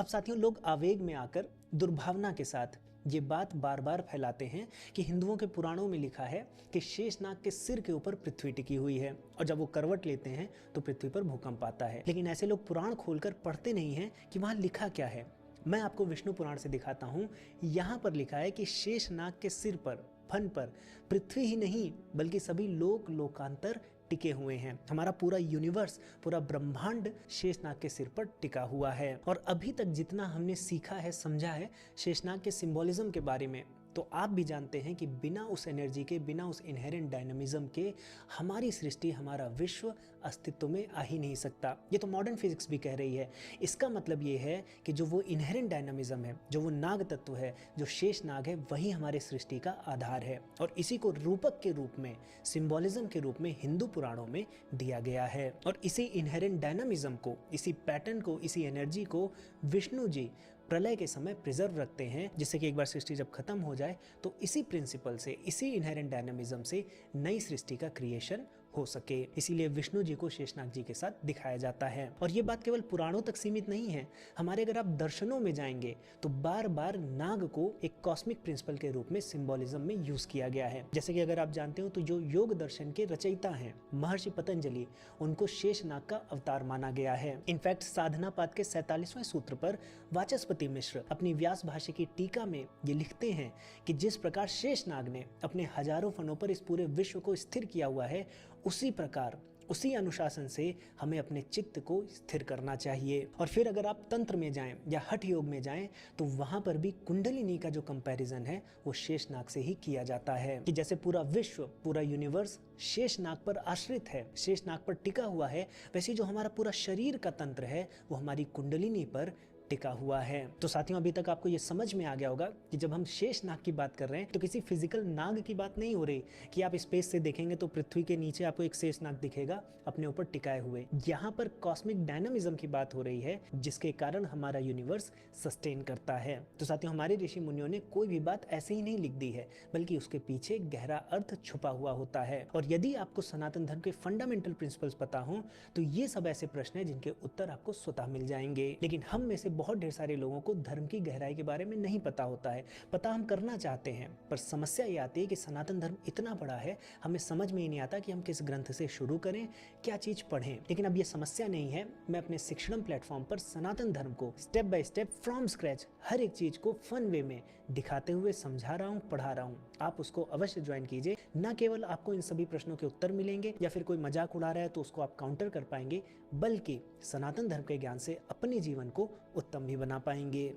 अब साथियों, लोग आवेग में आकर दुर्भावना के साथ ये बात बार बार फैलाते हैं कि हिंदुओं के पुराणों में लिखा है कि शेषनाग के सिर के ऊपर पृथ्वी टिकी हुई है और जब वो करवट लेते हैं तो पृथ्वी पर भूकंप आता है। लेकिन ऐसे लोग पुराण खोलकर पढ़ते नहीं हैं कि वहां लिखा क्या है। मैं आपको विष्णु पुराण से दिखाता हूं। यहां पर लिखा है कि शेषनाग के सिर पर, फन पर, पृथ्वी ही नहीं बल्कि सभी लोक लोकांतर टिके हुए हैं। हमारा पूरा यूनिवर्स, पूरा ब्रह्मांड शेषनाग के सिर पर टिका हुआ है। और अभी तक जितना हमने सीखा है, समझा है शेषनाग के सिंबोलिज्म के बारे में, तो आप भी जानते हैं कि बिना उस एनर्जी के, बिना उस इनहेरेंट डायनामिज्म के हमारी सृष्टि, हमारा विश्व अस्तित्व में आ ही नहीं सकता। ये तो मॉडर्न फिजिक्स भी कह रही है। इसका मतलब ये है कि जो वो इनहेरेंट डायनामिज्म है, जो वो नाग तत्व है, जो शेष नाग है, वही हमारे सृष्टि का आधार है। और इसी को रूपक के रूप में, सिंबोलिज्म के रूप में हिंदू पुराणों में दिया गया है। और इसी इनहेरेंट डायनामिज्म को, इसी पैटर्न को, इसी एनर्जी को विष्णु जी प्रलय के समय प्रिजर्व रखते हैं, जिससे कि एक बार सृष्टि जब खत्म हो जाए तो इसी प्रिंसिपल से, इसी इनहेरेंट डायनामिज्म से नई सृष्टि का क्रिएशन हो सके। इसीलिए विष्णु जी को शेषनाग जी के साथ दिखाया जाता है। और ये बात केवल पुराणों तक सीमित नहीं है। हमारे अगर आप दर्शनों में जाएंगे तो बार बार नाग को एक कॉस्मिक प्रिंसिपल के रूप में, सिंबोलिज्म में यूज किया गया है। जैसे कि अगर आप जानते हो तो जो योग दर्शन के रचयिता हैं महर्षि पतंजलि, उनको शेषनाग का अवतार माना गया है। इनफैक्ट साधना पाद के 47वें सूत्र पर वाचस्पति मिश्र अपनी व्यास भाष्य की टीका में ये लिखते हैं कि जिस प्रकार शेषनाग ने अपने हजारों फनों पर इस पूरे विश्व को स्थिर किया हुआ है, उसी प्रकार, उसी अनुशासन से हमें अपने चित्त को स्थिर करना चाहिए। और फिर अगर आप तंत्र में जाएं या हठ योग में जाएं तो वहां पर भी कुंडलिनी का जो कंपैरिजन है वो शेषनाग से ही किया जाता है कि जैसे पूरा विश्व, पूरा यूनिवर्स शेषनाग पर आश्रित है, शेषनाग पर टिका हुआ है, वैसे जो हमारा पूरा शरीर का तंत्र है वो हमारी कुंडलिनी पर टिका हुआ है। तो साथियों, अभी तक आपको ये समझ में आ गया होगा कि जब हम शेष नाग की बात कर रहे हैं तो किसी फिजिकल नाग की बात नहीं हो रही कि आप स्पेस से देखेंगे तो पृथ्वी के नीचे आपको एक शेष नाग दिखेगा अपने ऊपर टिकाए हुए। यहाँ पर कॉस्मिक डायनामिज्म की बात हो रही है, जिसके कारण हमारा यूनिवर्स सस्टेन करता है। तो साथियों, हमारे ऋषि मुनियों ने कोई भी बात ऐसे ही नहीं लिख दी है, बल्कि उसके पीछे गहरा अर्थ छुपा हुआ होता है। और यदि आपको सनातन धर्म के फंडामेंटल प्रिंसिपल्स पता हो तो ये सब ऐसे प्रश्न है जिनके उत्तर आपको स्वतः मिल जाएंगे। लेकिन हम में से बहुत ढेर सारे लोगों को धर्म की गहराई के बारे में नहीं पता होता है। पता हम करना चाहते हैं, पर समस्या ये आती है कि सनातन धर्म इतना बड़ा है, हमें समझ में ही नहीं आता कि हम किस ग्रंथ से शुरू करें, क्या चीज पढ़ें। लेकिन अब ये समस्या नहीं है। मैं अपने शिक्षण प्लेटफॉर्म पर सनातन धर्म को step by step, from scratch, हर एक चीज को फन वे में दिखाते हुए समझा रहा हूँ, पढ़ा रहा हूँ। आप उसको अवश्य ज्वाइन कीजिए। न केवल आपको इन सभी प्रश्नों के उत्तर मिलेंगे या फिर कोई मजाक उड़ा रहा है तो उसको आप काउंटर कर पाएंगे, बल्कि सनातन धर्म के ज्ञान से अपने जीवन को उत्तम भी बना पाएंगे।